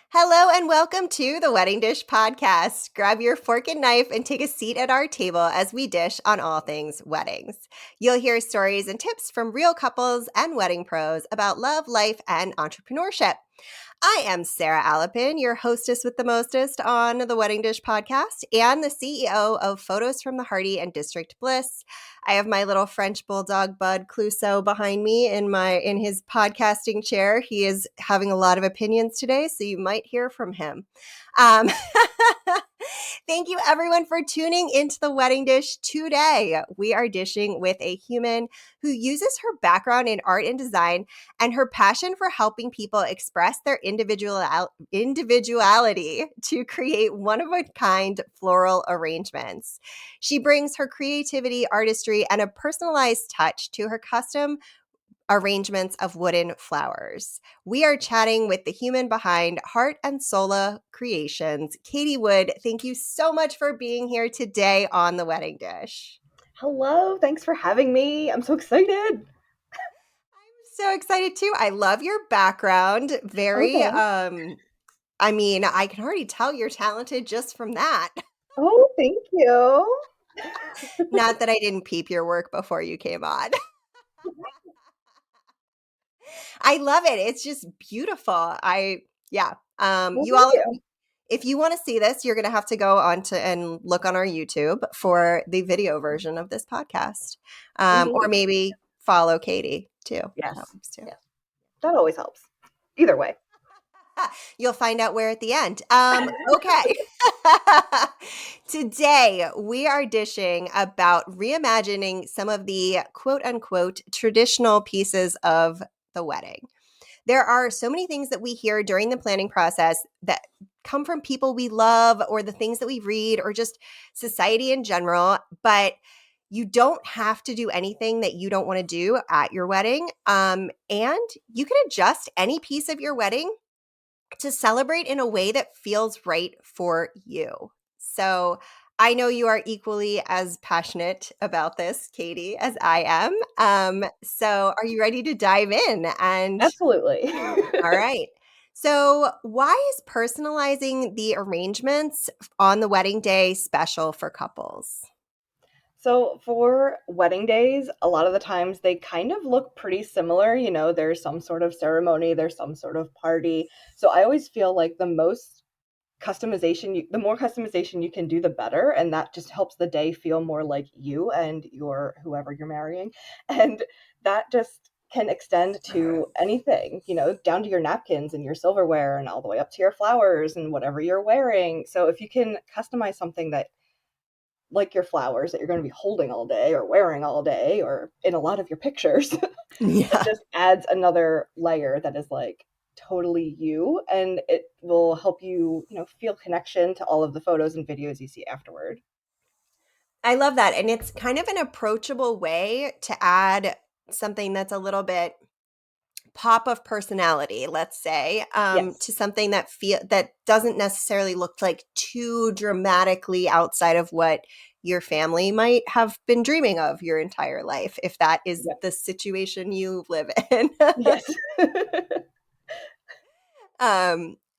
Hello and welcome to the Wedding Dish Podcast. Grab your fork and knife and take a seat at our table as we dish on all things weddings. You'll hear stories and tips from real couples and wedding pros about love, life, and entrepreneurship. I am Sarah Alapin, your hostess with the mostest on the Wedding Dish Podcast and the CEO of Photos from the Hardy and District Bliss. I have my little French bulldog Bud Clouseau behind me in his podcasting chair. He is having a lot of opinions today, so you might hear from him. Um, Thank you, everyone, for tuning into the Wedding Dish today. We are dishing with a human who uses her background in art and design and her passion for helping people express their individuality to create one-of-a-kind floral arrangements. She brings her creativity, artistry, and a personalized touch to her custom arrangements of wooden flowers. We are chatting with the human behind Heart and Sola Creations. Katie Wood, thank you so much for being here today on the Wedding Dish. Hello, thanks for having me. I'm so excited. So excited too. I love your background. I can already tell you're talented just from that. Oh, thank you. Not that I didn't peep your work before you came on. I love it. It's just beautiful. Well, You thank all, you. if you want to see this, you're going to have to go on to and look on our YouTube for the video version of this podcast, or Indeed. maybe follow Katie too. Yes. That works too. Yes. That always helps. Either way. You'll find out where at the end. Okay. Today, we are dishing about reimagining some of the quote unquote traditional pieces of the wedding. There are so many things that we hear during the planning process that come from people we love or the things that we read or just society in general, but you don't have to do anything that you don't want to do at your wedding. And you can adjust any piece of your wedding to celebrate in a way that feels right for you. So I know you are equally as passionate about this, Katie, as I am. So are you ready to dive in? And Absolutely. all right. So, why is personalizing the arrangements on the wedding day special for couples? So for wedding days, a lot of the times they kind of look pretty similar. There's some sort of ceremony, there's some sort of party. So I always feel like the more customization you can do, the better. And that just helps the day feel more like you and whoever you're marrying. And that just can extend to anything, down to your napkins and your silverware and all the way up to your flowers and whatever you're wearing. So if you can customize something that, like your flowers that you're going to be holding all day or wearing all day or in a lot of your pictures, it Yeah. just adds another layer that is like totally you, and it will help you, feel connection to all of the photos and videos you see afterward. I love that. And it's kind of an approachable way to add something that's a little bit pop of personality, let's say, Yes. to something that doesn't necessarily look like too dramatically outside of what your family might have been dreaming of your entire life, if that is Yep. the situation you live in. Yes.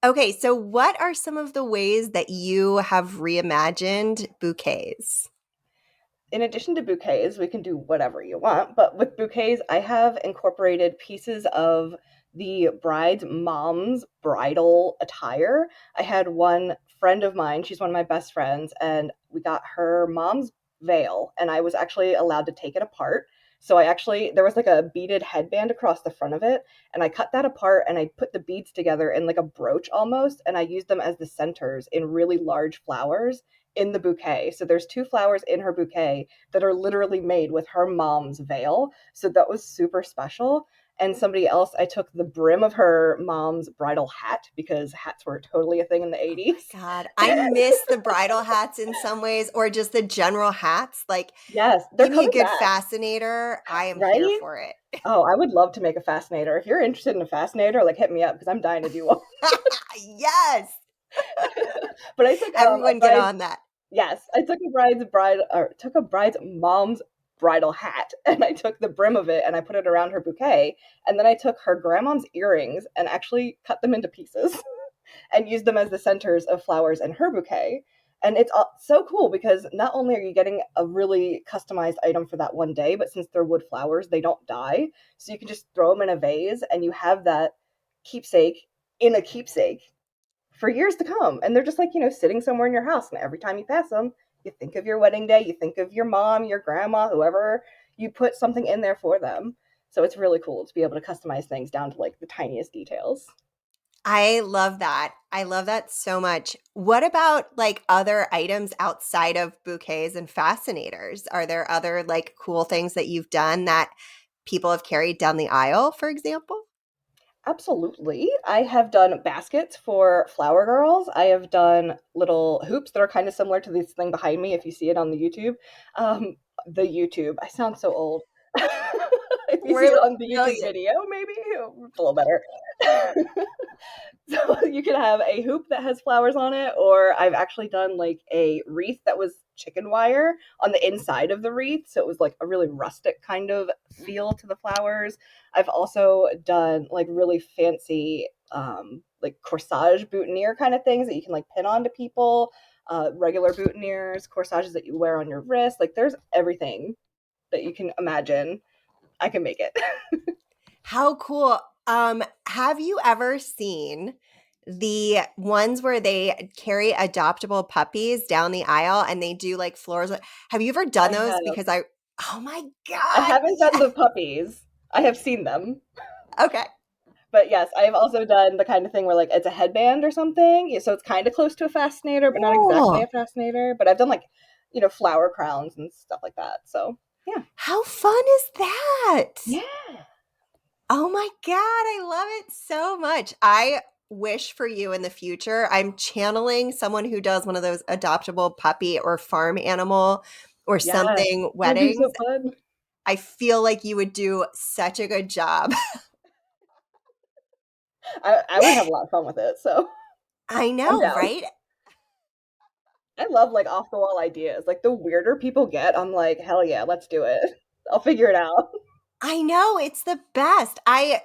Okay, so what are some of the ways that you have reimagined bouquets? In addition to bouquets, we can do whatever you want, but with bouquets, I have incorporated pieces of the bride's mom's bridal attire. I had one friend of mine, she's one of my best friends, and we got her mom's veil, and I was actually allowed to take it apart. So there was like a beaded headband across the front of it, and I cut that apart and I put the beads together in like a brooch almost, and I used them as the centers in really large flowers in the bouquet. So there's two flowers in her bouquet that are literally made with her mom's veil. So that was super special. And somebody else, I took the brim of her mom's bridal hat because hats were totally a thing in the Oh my 80s. God, I miss the bridal hats in some ways, or just the general hats. Like, Yes, they're give me a coming good back, fascinator. I am here right? for it. Oh, I would love to make a fascinator. If you're interested in a fascinator, like hit me up because I'm dying to do one. Yes. But I took a Everyone get bride's on that. Yes, I took a bride's mom's bridal hat and I took the brim of it and I put it around her bouquet, and then I took her grandmom's earrings and actually cut them into pieces. and used them as the centers of flowers in her bouquet. And it's so cool because not only are you getting a really customized item for that one day, but since they're wood flowers, they don't die. So you can just throw them in a vase and you have that keepsake in a keepsake for years to come. And they're just like, sitting somewhere in your house. And every time you pass them, you think of your wedding day, you think of your mom, your grandma, whoever, you put something in there for them. So it's really cool to be able to customize things down to like the tiniest details. I love that. I love that so much. What about like other items outside of bouquets and fascinators? Are there other like cool things that you've done that people have carried down the aisle, for example? Absolutely. I have done baskets for flower girls. I have done little hoops that are kind of similar to this thing behind me if you see it on the YouTube. Um, the YouTube. I sound so old. If you see We're it like on the YouTube millions. video, maybe it's a little better. So you can have a hoop that has flowers on it, or I've actually done like a wreath that was chicken wire on the inside of the wreath. So it was like a really rustic kind of feel to the flowers. I've also done like really fancy, like corsage boutonniere kind of things that you can like pin onto people, regular boutonnieres, corsages that you wear on your wrist. Like there's everything that you can imagine. I can make it. How cool. Have you ever seen the ones where they carry adoptable puppies down the aisle and they do like floors? Have you ever done I those? have. Because oh my I God. haven't done the puppies. I have seen them. Okay. But yes, I have also done the kind of thing where like it's a headband or something. Yeah, so it's kind of close to a fascinator, but not exactly a Cool. fascinator. But I've done like, flower crowns and stuff like that. So yeah. How fun is that? Yeah. Oh my God, I love it so much. I wish for you in the future. I'm channeling someone who does one of those adoptable puppy or farm animal or Yes. something That would be weddings. so fun. I feel like you would do such a good job. I would have a lot of fun with it. So I I'm know, down. right? I love like off the wall ideas. Like the weirder people get, I'm like, hell yeah, let's do it. I'll figure it out. I know, it's the best. I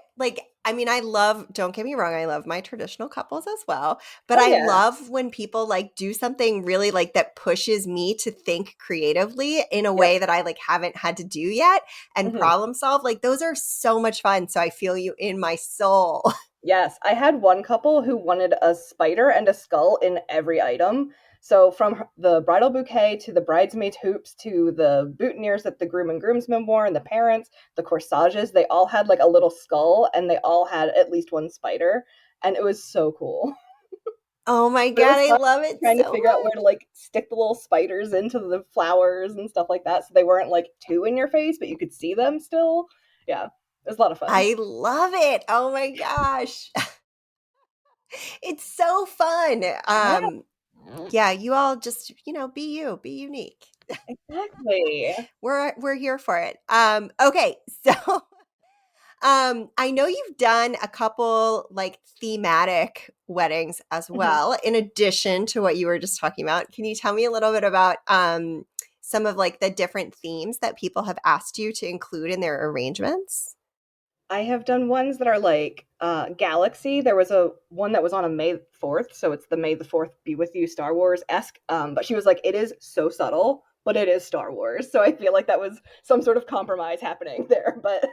mean, I love, don't get me wrong, I love my traditional couples as well, but Oh I yeah. love when people like do something really like that pushes me to think creatively in a way Yep. that I like haven't had to do yet and Hmm. problem solve. Like those are so much fun. So I feel you in my soul. Yes, I had one couple who wanted a spider and a skull in every item. So from the bridal bouquet to the bridesmaids hoops to the boutonnieres that the groom and groomsmen wore and the parents, the corsages, they all had like a little skull and they all had at least one spider, and it was so cool. Oh my But it God, was I fun love it trying to so figure out where much. to like stick the little spiders into the flowers and stuff like that so they weren't like too in your face, but you could see them still. Yeah, it was a lot of fun. I love it. Oh my gosh. It's so fun. Yeah, Yeah, you all just, be you, be unique. exactly. We're here for it. Okay, so I know you've done a couple like thematic weddings as Mhm. well, in addition to what you were just talking about. Can you tell me a little bit about some of like the different themes that people have asked you to include in their arrangements? I have done ones that are like Galaxy. There was a one that was on a May 4th, so it's the May the 4th be with you Star Wars esque. But she was like, it is so subtle, but it is Star Wars. So I feel like that was some sort of compromise happening there. But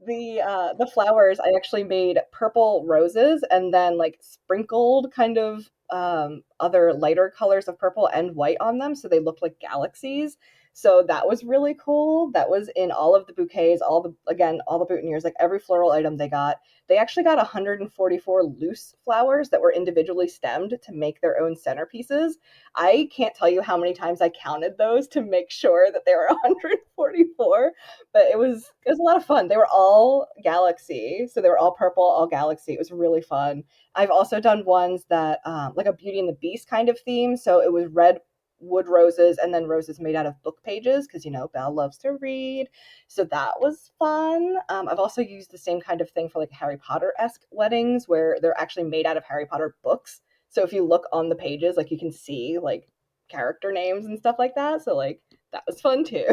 the flowers I actually made purple roses and then like sprinkled kind of other lighter colors of purple and white on them, so they looked like galaxies. So that was really cool. That was in all of the bouquets, all the boutonnieres, like every floral item they got. They actually got 144 loose flowers that were individually stemmed to make their own centerpieces. I can't tell you how many times I counted those to make sure that they were 144, but it was a lot of fun. They were all galaxy, so they were all purple, all galaxy. It was really fun. I've also done ones that like a Beauty and the Beast kind of theme. So it was red wood roses and then roses made out of book pages because Belle loves to read. So that was fun. I've also used the same kind of thing for like Harry Potter esque weddings where they're actually made out of Harry Potter books. So if you look on the pages, like you can see like character names and stuff like that. So like that was fun too.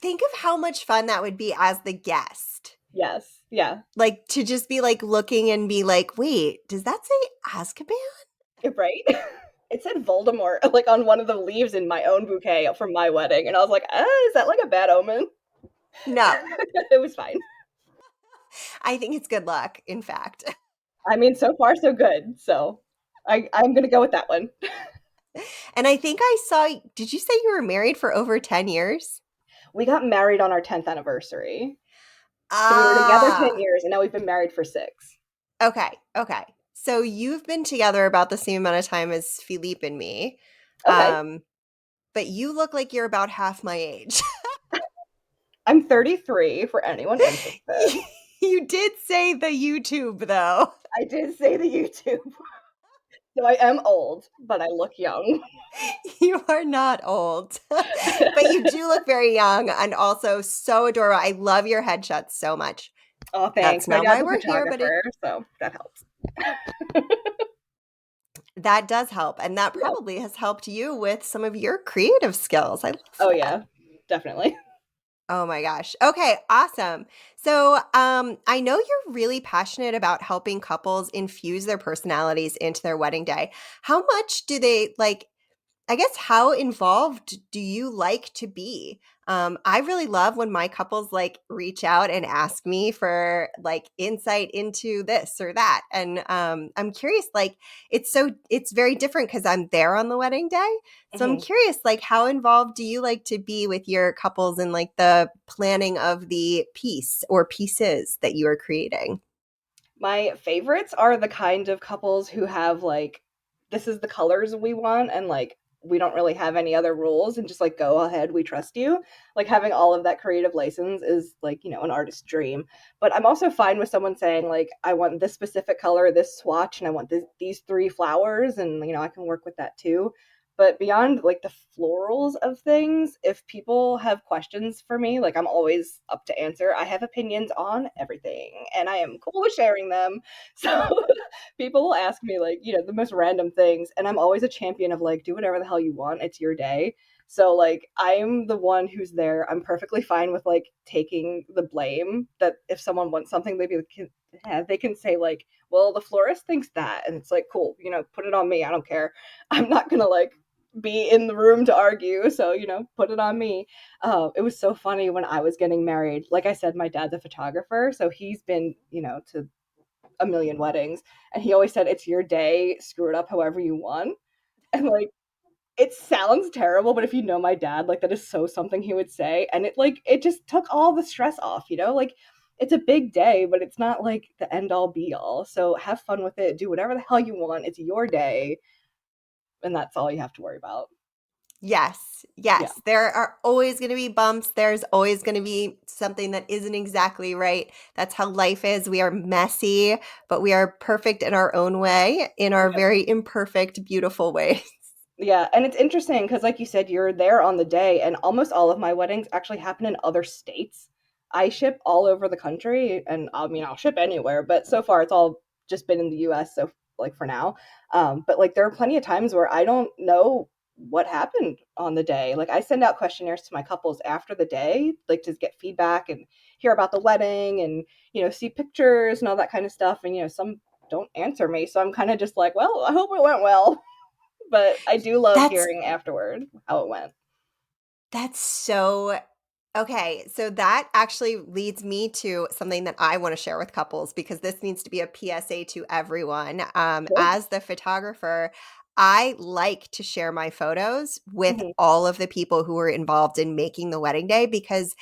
Think of how much fun that would be as the guest. Yes. Yeah. Like to just be like looking and be like, wait, does that say Azkaban? Right? It said Voldemort like on one of the leaves in my own bouquet from my wedding, and I was like, is that like a bad omen? No, It was fine. I think it's good luck, in fact. I mean, so far so good. So I'm gonna go with that one. And I think I saw, did you say you were married for over 10 years? We got married on our 10th anniversary. So we were together 10 Ah, years and now we've been married for 6. okay, okay. So you've been together about the same amount of time as Philippe and me. Okay. Um, but you look like you're about half my age. I'm 33 for anyone interested. You did say the YouTube though. I did say the YouTube. So I am old, but I look young. You are not old, but you do look very young and also so adorable. I love your headshots so much. Oh, That's thanks. My not why dad's a we're here, but photographer, so that helps. that does help. And that Yeah. probably has helped you with some of your creative skills. I love Oh, that. yeah. Definitely. Oh my gosh. Okay, awesome. So, I know you're really passionate about helping couples infuse their personalities into their wedding day. How much do they like I guess how involved do you like to be? I really love when my couples like reach out and ask me for like insight into this or that. And I'm curious, like it's very different because I'm there on the wedding day. So I'm Mhm. curious, like how involved do you like to be with your couples in like the planning of the piece or pieces that you are creating? My favorites are the kind of couples who have like, this is the colors we want, and like, we don't really have any other rules, and just like, go ahead, we trust you. Like, having all of that creative license is like, an artist's dream. But I'm also fine with someone saying, like, I want this specific color, this swatch, and I want these three flowers, and I can work with that too. But beyond like the florals of things, if people have questions for me, like I'm always up to answer. I have opinions on everything and I am cool with sharing them. So people will ask me like, the most random things and I'm always a champion of like do whatever the hell you want. It's your day. So like I'm the one who's there. I'm perfectly fine with like taking the blame that if someone wants something they can say like, well, the florist thinks that and it's like cool, put it on me. I don't care. I'm not going to like be in the room to argue. So, put it on me. It was so funny when I was getting married. Like I said, my dad's a photographer. So he's been, to a million weddings. And he always said, it's your day. Screw it up however you want. And like, it sounds terrible, but if you know my dad, like that is so something he would say. And it just took all the stress off, Like, it's a big day, but it's not like the end all be all. So have fun with it. Do whatever the hell you want. It's your day. And that's all you have to worry about. Yes, Yeah. yes. There are always going to be bumps. There's always going to be something that isn't exactly right. That's how life is. We are messy, but we are perfect in our own way, in our very imperfect, beautiful way. Yeah, and it's interesting because, like you said, you're there on the day, and almost all of my weddings actually happen in other states. I ship all over the country, and I mean, I'll ship anywhere, but so far it's all just been in the US, so like for now. But like there are plenty of times where I don't know what happened on the day. Like I send out questionnaires to my couples after the day, like to get feedback and hear about the wedding and, see pictures and all that kind of stuff. And, some don't answer me. So I'm kind of just like, well, I hope it went well. But I do love That's hearing afterward how it went. that's so okay. So that actually leads me to something that I want to share with couples because this needs to be a PSA to everyone. Sure. As the photographer, I like to share my photos with Mhm. all of the people who were involved in making the wedding day because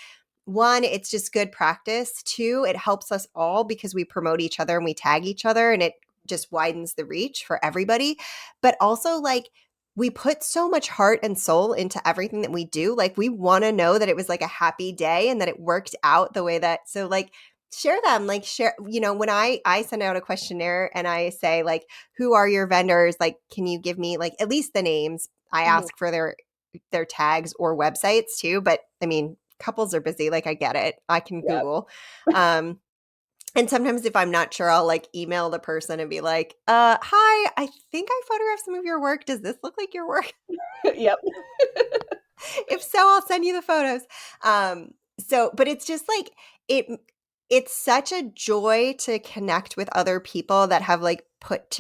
one, it's just good practice. Two, it helps us all because we promote each other and we tag each other and it just widens the reach for everybody. But also, like, we put so much heart and soul into everything that we do. Like, we want to know that it was like a happy day and that it worked out the way that, so like, share them like share when I send out a questionnaire and I say like who are your vendors, like can you give me like at least the names. I Mhm. ask for their tags or websites too, but I mean couples are busy. Like I get it. I can Yep. Google. Um, and sometimes if I'm not sure, I'll like email the person and be like, hi, I think I photographed some of your work. Does this look like your work? Yep. If so, I'll send you the photos. So, but it's just like it It's such a joy to connect with other people that have like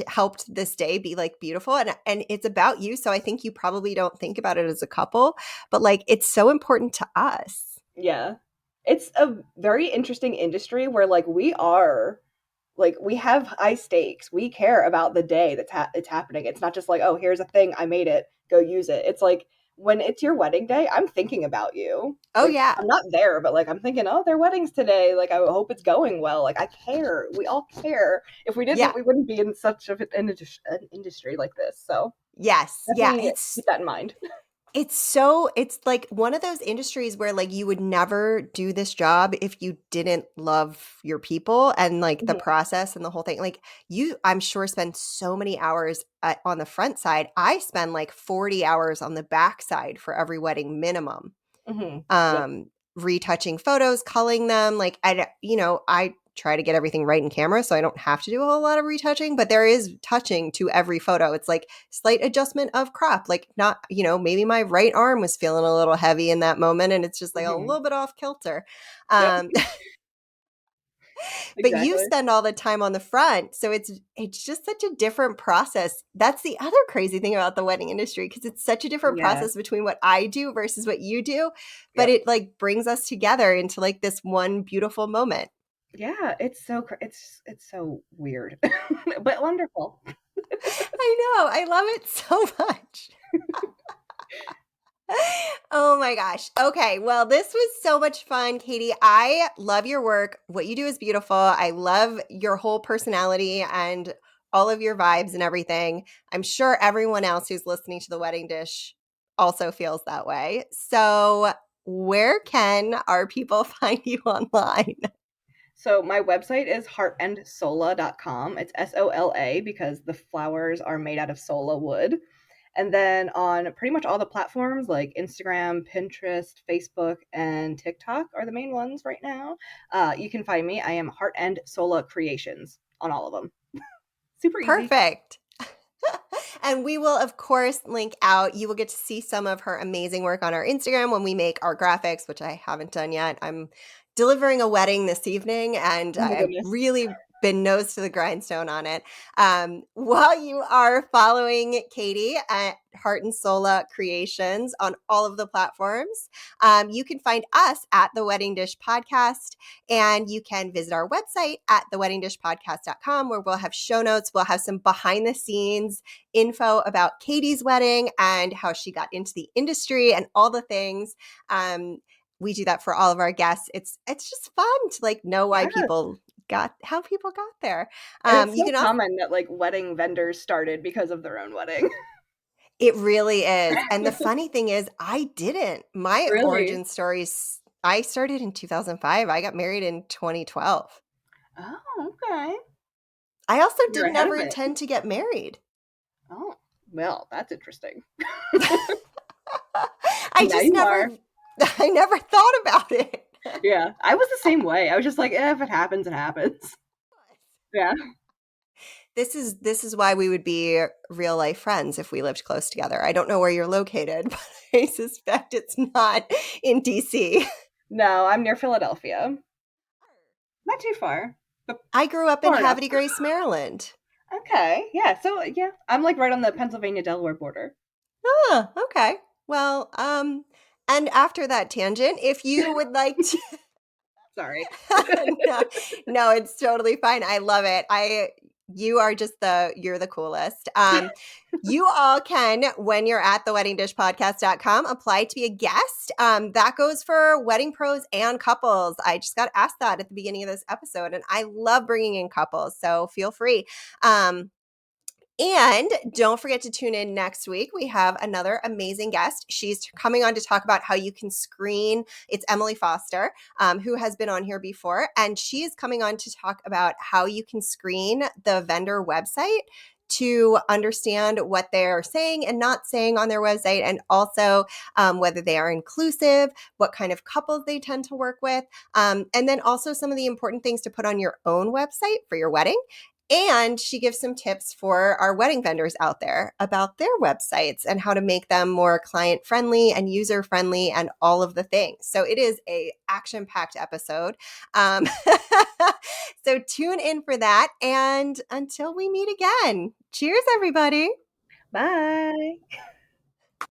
helped this day be like beautiful, and it's about you. So I think you probably don't think about it as a couple, but like it's so important to us. Yeah. It's a very interesting industry where like we have high stakes. We care about the day it's happening. It's not just like, oh, here's a thing, I made it, go use it. It's like when it's your wedding day, I'm thinking about you. Oh Like yeah. I'm not there, but like I'm thinking, oh, their wedding's today. Like I hope it's going well. Like I care. We all care. If we didn't, Yeah. we wouldn't be in such of an industry like this. So Yes. Yeah. definitely keep that in mind. It's like one of those industries where like you would never do this job if you didn't love your people and like the Mhm, process and the whole thing. Like you, I'm sure, spend so many hours on the front side. I spend like 40 hours on the back side for every wedding minimum. mhm. Yep. um Retouching photos, culling them, like I try to get everything right in camera so I don't have to do a whole lot of retouching, but there is touching to every photo. It's like slight adjustment of crop, like not, maybe my right arm was feeling a little heavy in that moment and it's just like a Mhm. little bit off kilter. Yep. um but you Exactly. spend all the time on the front, so it's just such a different process. That's the other crazy thing about the wedding industry, because it's such a different Yeah. process between what I do versus what you do, but Yep. it like brings us together into like this one beautiful moment. Yeah, it's so weird, but wonderful. I know, I love it so much. Oh my gosh. Okay. Well, this was so much fun, Katie. I love your work. What you do is beautiful. I love your whole personality and all of your vibes and everything. I'm sure everyone else who's listening to The Wedding Dish also feels that way. So, where can our people find you online? So my website is heartandsola.com. It's SOLA because the flowers are made out of sola wood. And then on pretty much all the platforms like Instagram, Pinterest, Facebook, and TikTok are the main ones right now. You can find me. I am Heart and Sola Creations on all of them. Super easy. Perfect. And we will, of course, link out. You will get to see some of her amazing work on our Instagram when we make our graphics, which I haven't done yet. I'm delivering a wedding this evening, and Oh my I've goodness. really been nose to the grindstone on it. While you are following Katie at Heart and Sola Creations on all of the platforms, you can find us at the Wedding Dish Podcast, and you can visit our website at theweddingdishpodcast.com, where we'll have show notes. We'll have some behind the scenes info about Katie's wedding and how she got into the industry and all the things. Um, we do that for all of our guests. It's just fun to like know why Yes. people how people got there. And it's You so can also common that like wedding vendors started because of their own wedding. It really is. And the funny thing is, I didn't. My Really? origin stories, I started in 2005. I got married in 2012. Oh, okay. I also You're didn't ahead of ever it. intend to get married. Oh, well, that's interesting. I Now just you are. never I never thought about it. Yeah, I was the same way. I was just like, if it happens, it happens. Yeah. This is why we would be real life friends if we lived close together. I don't know where you're located, but I suspect it's not in DC. No, I'm near Philadelphia. Not too far, but I grew up in far enough. Havre de Grace, Maryland. Okay. Yeah. So yeah, I'm like right on the Pennsylvania Delaware border. Oh, okay. Well, and after that tangent, if you would like to Sorry. no, no, it's totally fine. I love it. You are just you're the coolest. You all can, when you're at theweddingdishpodcast.com, apply to be a guest. That goes for wedding pros and couples. I just got asked that at the beginning of this episode, and I love bringing in couples, so feel free. And don't forget to tune in next week. We have another amazing guest. She's coming on to talk about how you can screen. It's Emily Foster, who has been on here before. And she is coming on to talk about how you can screen the vendor website to understand what they're saying and not saying on their website, and also whether they are inclusive, what kind of couples they tend to work with, and then also some of the important things to put on your own website for your wedding. And she gives some tips for our wedding vendors out there about their websites and how to make them more client friendly and user friendly and all of the things. So it is a action packed episode. Um, so tune in for that. And until we meet again, cheers, everybody. Bye.